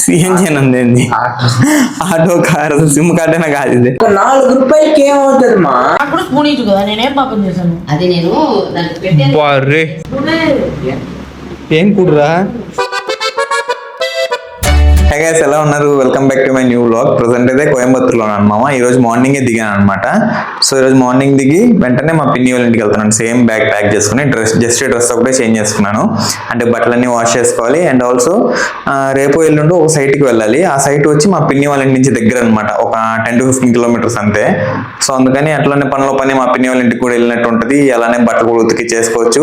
CNG అందేంది auto car SIM card అయినా కాదు ఇది. ₹4 ఏమవుతుంది మా అప్పుడు స్పూన్ ఇచ్చు కదా, నేనేం పాపం చేశాను? అది నేను దానికి పెట్టాను. ఏం కూడరా? హే గైస్, ఎలా ఉన్నారు? Welcome back to my new vlog. Present అయితే కోయంబత్తూర్లో ఉన్నాను. ఈ రోజు మార్నింగే దిగాను అనమాట. సో ఈ రోజు మార్నింగ్ దిగి వెంటనే మా పిన్ని వాళ్ళ ఇంటికి వెళ్తున్నాను. సేమ్ బ్యాగ్ ప్యాక్ చేసుకుని డ్రెస్ ఒకటే చేంజ్ చేసుకున్నాను. అంటే బట్టలన్నీ వాష్ చేసుకోవాలి. అండ్ ఆల్సో రేపు ఎల్లుండి ఒక సైట్కి వెళ్ళాలి. ఆ సైట్ వచ్చి మా పిన్ని వాళ్ళ ఇంటి నుంచి దగ్గర అనమాట, ఒక 10 to 15 కిలోమీటర్స్ అంతే. సో అందుకని అట్లానే పనిలో పని మా పిన్ని వాళ్ళ ఇంటికి కూడా వెళ్ళినట్టు ఉంటుంది. అలానే బట్టలు కూడా ఉతికి చేసుకోవచ్చు,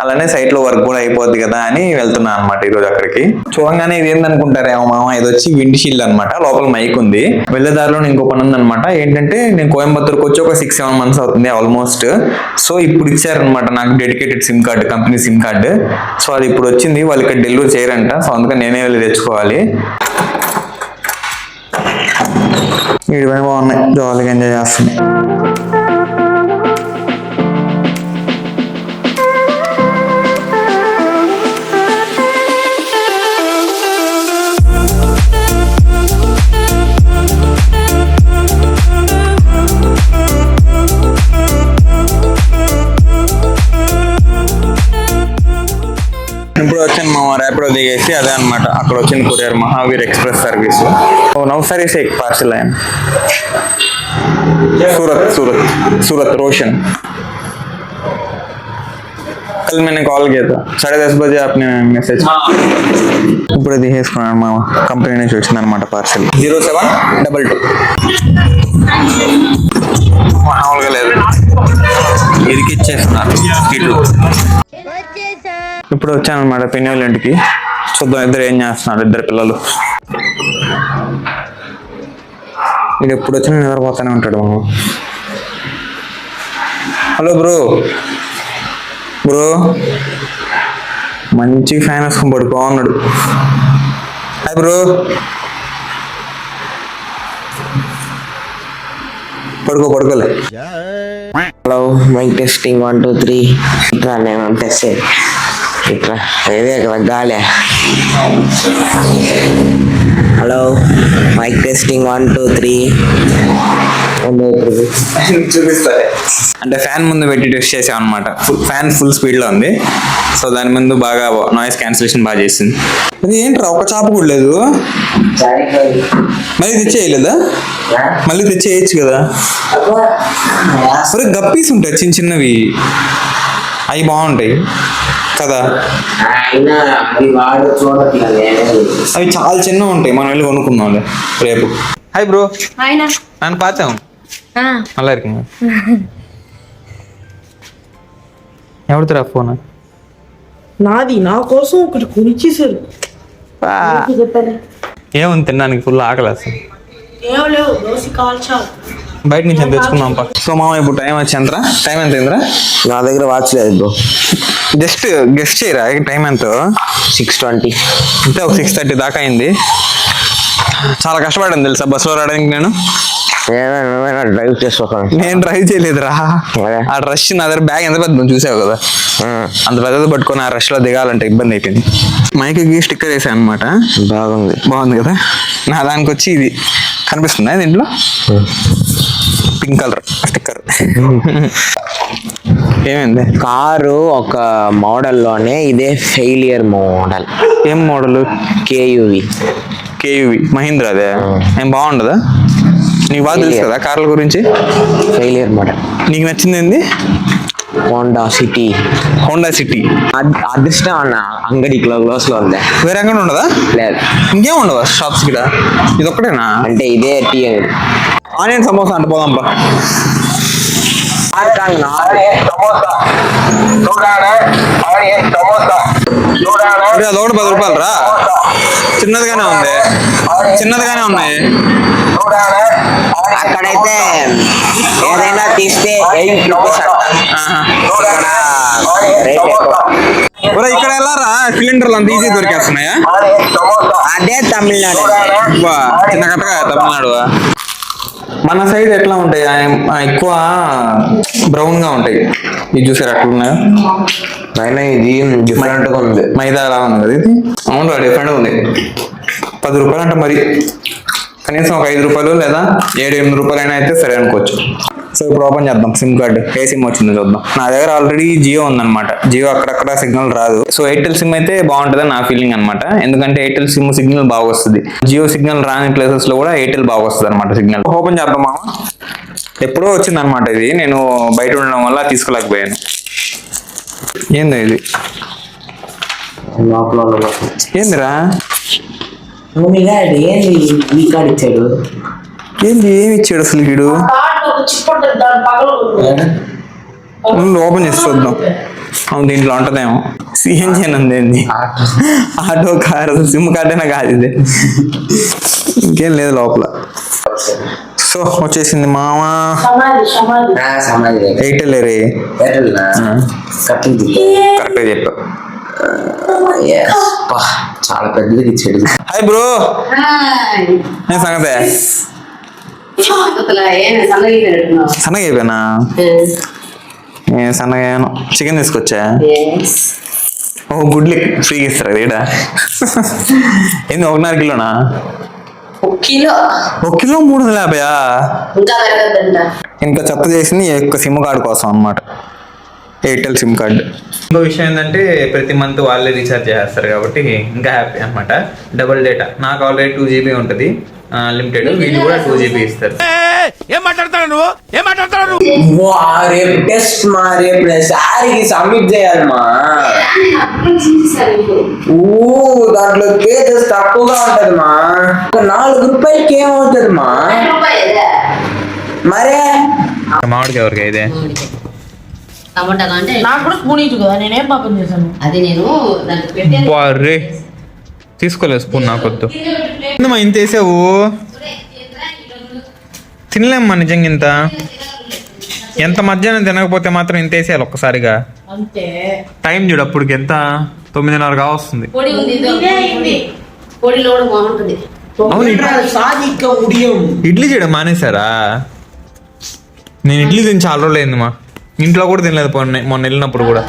అలానే సైట్లో వర్క్ కూడా అయిపోద్ది కదా అని వెళ్తున్నాను అనమాట ఈరోజు అక్కడికి. చూడంగానే ఇది ఏందనుకుంటారేమో, ఇది వచ్చి విండ్ షీల్డ్ అనమాట. లోపల మైక్ ఉంది. వెళ్ళేదారిలో ఇంకో పని ఉంది అనమాట. ఏంటంటే నేను కోయంబత్తూరుకి వచ్చి ఒక 6-7 months అవుతుంది ఆల్మోస్ట్. సో ఇప్పుడు ఇచ్చారనమాట నాకు dedicated SIM card, company SIM card. So అది ఇప్పుడు వచ్చింది. వాళ్ళు ఇక్కడ డెలివరీ చేయరంట. సో అందుకని నేనే వెళ్ళి తెచ్చుకోవాలి. వీడి పని బాగున్నాయి, జాలీగా ఎంజాయ్ చేస్తున్నాయి. ఇప్పుడు వచ్చాను మా ర్యాపిడో దిగేసి అదే అనమాట అక్కడ వచ్చిన courier Mahavir express service. Navsari से एक पार्सल आया सूरत रोशन. कल मैंने कॉल किया था 10:30 बजे आपने मैसेज. ఇప్పుడు తీసేసుకున్నాను మా కంపెనీ నుంచి వచ్చింది అనమాట పార్సల్. 0722 మామూలుగా లేదు, ఇదికి ఇచ్చేస్తున్నారు సీట్లు. ఇప్పుడు వచ్చాను అనమాట పిన్ని వాళ్ళ ఇంటికి. చూద్దాం ఇద్దరు ఏం చేస్తున్నారు, ఇద్దరు పిల్లలు. ఇది ఎప్పుడు వచ్చినా నిద్రపోతానే ఉంటాడు మామ. హలో బ్రో మంచి ఫ్యాన్ వేసుకొని పడుకోన్నాడు. హాయ్ బ్రో, పడుకోలే. Hello mike testing 1 2 3. ఇట్లా నేను టెస్ట్ ఇట్లా ఇదే కదా గాలి. Hello mike testing 1 2 3. చూపిస్తారే అంటే ఫ్యాన్ ముందు పెట్టి టెస్ట్ చేసాం అనమాట. ఫ్యాన్ ఫుల్ స్పీడ్ లో ఉంది. సో దాని ముందు బాగా నాయిస్ క్యాన్సిలేషన్ బాగా చేసింది. అది ఏంట్రా ఒక చాప కూడా లేదు, మళ్ళీ తెచ్చేయలేదా? మళ్ళీ తెచ్చేయచ్చు కదా. సరే గప్పీస్ ఉంటాయి చిన్న చిన్నవి, అవి బాగుంటాయి కదా. అవి చాలా చిన్నవి ఉంటాయి, మనం వెళ్ళి కొనుక్కుందాంలే రేపు. హాయ్ బ్రో, నేను పాతాం நல்லா இருக்குங்க. ఎవరిదిరా ఫోన్? నాది, నా కోసం ఒకటి కొనిచ్చేసారు. ఏముంది తినడానికి? ఫుల్ ఆకలి అసలు. ఏం లేవు, దోశ కాల్చాలి. బయట నుంచి ఎంత తెచ్చుకుందాం పా. సో మామ ఇప్పుడు టైం వచ్చి ఎంతరా? టైం ఎంత అయిందిరా? నా దగ్గర వాచ్ లేదు బ్రో. జస్ట్ గెస్ట్ చేయరా టైం ఎంత? 6:20 అంటే ఒక 6:30 దాకా అయింది. చాలా కష్టపడింది తెలుసా బస్సులో రావడానికి. డ్రైవ్ చేసుకోకండి. నేను డ్రైవ్ చేయలేదురా. ఆ రష్ నా దగ్గర బ్యాగ్ ఎంత పెద్ద చూసావు కదా, అంత పెద్దది పట్టుకొని ఆ రష్ లో దిగాలంటే ఇబ్బంది అయిపోయింది. మైక్కి స్టిక్కర్ వేసాను అనమాట. బాగుంది కదా. నా దానికి వచ్చి ఇది కనిపిస్తుందా దీంట్లో, పింక్ కలర్ స్టిక్కర్. ఏమైంది? కారు ఒక మోడల్లోనే ఇదే ఫెయిలియర్ మోడల్. ఏం మోడల్? కేయువి మహీంద్రా. అదే ఏం బాగుండదా? నీకు బాగా తెలుసు కదా కార్ల గురించి. Failure model. నీకు నచ్చింది ఏంది? Honda city. అదృష్టం అన్న అంగడి క్లోజ్ లో ఉంది. వేరే అంగడి ఉండదా? లేదు. ఇంకేం ఉండవా షాప్స్ ఇక్కడ? ఇది ఒక్కటేనా? అంటే ఇదే టీ. ఆనియన్ సమోసా అంటే పోదాంపా. అదొకటి 10 రూపాయలు రా. చిన్నదిగానే ఉన్నాయి. అక్కడైతే ఏదైనా తీస్తే 8 రూపీస్. ఇక్కడ ఎలా రా సిలిండర్లు అంత ఈజీ దొరికేస్తున్నాయా? అదే తమిళనాడు. చిన్న కట్టగా తమిళనాడు. మన సైడ్ ఎట్లా ఉంటాయి ఎక్కువ బ్రౌన్ గా ఉంటాయి. ఇది చూసారు అట్లా ఉన్నాయో. అయినా ఇది డిఫరెంట్ గా ఉంది. మైదా అలా ఉంది కదా ఇది. అవును డిఫరెంట్ గా ఉంది. 10 రూపాయలు అంటే మరి కనీసం ఒక 5 రూపాయలు లేదా 7-8 రూపాయలు అయినా అయితే సరే అనుకోవచ్చు. సో ఇప్పుడు ఓపెన్ చేద్దాం సిమ్ కార్డు. ఏ సిమ్ వచ్చిందో చూద్దాం. నా దగ్గర ఆల్రెడీ జియో ఉందన్నమాట. జియో అక్కడక్కడ సిగ్నల్ రాదు. సో ఎయిర్టెల్ సిమ్ అయితే బాగుంటుంది నా ఫీలింగ్ అనమాట. ఎందుకంటే ఎయిర్టెల్ సిమ్ సిగ్నల్ బాగా వస్తుంది. జియో సిగ్నల్ రాని ప్లేసెస్ లో కూడా ఎయిర్టెల్ బాగా వస్తుంది అనమాట సిగ్నల్. ఓపెన్ చేద్దాం మామ. ఎప్పుడో వచ్చింది అనమాట ఇది. నేను బయట ఉండడం వల్ల తీసుకోలేకపోయాను. ఏంది ఇది? ఏందిరా ఏంది ఈ కార్డు ఇచ్చాడు? ఏంది ఏమి ఇచ్చాడు అసలు వీడు? ఓపెన్ చేసి చూద్దాం. అవును దీంట్లో ఉంటదేమో. సిఎన్జి ఉంది ఏంది? ఆటో కార్ సిమ్ కార్డేనా కాదు ఇది. ఇంకేం లేదు లోపల. సో వచ్చేసింది మామా. ఎయిర్టెల్ రే. కరెక్ట్ చెప్పావు. చాలా పెద్దది ఇచ్చాడు. Hi bro. ఏం సంగతే? సన్నగా అయిపోయినా? సన్నగా చికెన్ తీసుకొచ్చా. ఓ గుడ్లు ఫ్రీగా ఇస్తారు కదా ఈడ. ఏంది 1.5 కిలోనా? 1 కిలో. 1 కిలో 350. ఇంకా చెత్త చేసింది ఎక్కువ సిమ్ కార్డు కోసం అన్నమాట. Airtel SIM card. ఇంకో విషయం ఏంటంటే ప్రతి మంత్ వాళ్ళే రీఛార్జ్ చేస్తారు కాబట్టి ఇంకా హ్యాపీ అనమాట. డబుల్ డేటా నాకు ఆల్రెడీ 2 GB ఉంటుంది లిమిటెడ్. వీళ్ళు కూడా 2 GB ఇస్తారు. రేపు టెస్ట్ మా రేపు సారికి సబ్మిట్ చేయాలి మా. దాంట్లో పేజెస్ తక్కువగా ఉంటది మా. 4 రూపాయలకి ఏమవుతుంది మా? మరే మామిడికి ఎవరికి ఇదే టమాటా అంటే నాకు కూడా స్పూన్ ఇచ్చు కదా, నేనేం పాపం చేశాను? అది నేను దానికి పెట్టాను. బారే తీసుకోలేదు స్పూన్ నాకు వద్దు. ఇంత వేసావు తినలేమ్మా నిజంగా. ఇంత ఎంత మధ్యాహ్నం తినకపోతే మాత్రం ఇంత వేసేయాలి ఒక్కసారిగా. అంతే. టైం చూడు అప్పటికి ఎంత 9:30 కావస్తుంది. పొడి ఉంది పొడిలో కూడా బాగుంటుంది. అవును ఇడ్లీ చేయడం మానేశారా? నేను ఇడ్లీ తిని చాలా రోజులు అయింది మా. ఇంట్లో కూడా తినలేదు మొన్న వెళ్ళినప్పుడు కూడా.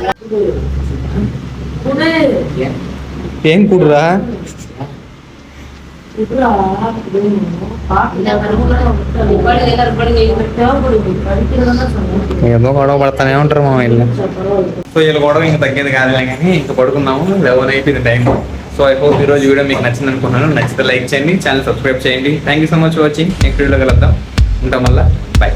ఏం కూడరా? ఏదో గొడవ పడతానే ఉంటారు మా ఇల్లు. సో వీళ్ళు గొడవ ఇంకా తగ్గేది కాదులే కానీ ఇంకా పడుకున్నాము. 11 అయిపోయింది టైం. సో ఐ హోప్ ఈ రోజు వీడియో మీకు నచ్చింది అనుకుంటున్నాను. నచ్చితే లైక్ చేయండి, ఛానల్ సబ్స్క్రైబ్ చేయండి. Thank you so much for watching. Next వీడియోలో కలుద్దాం. ఉంటాం మళ్ళీ. బాయ్.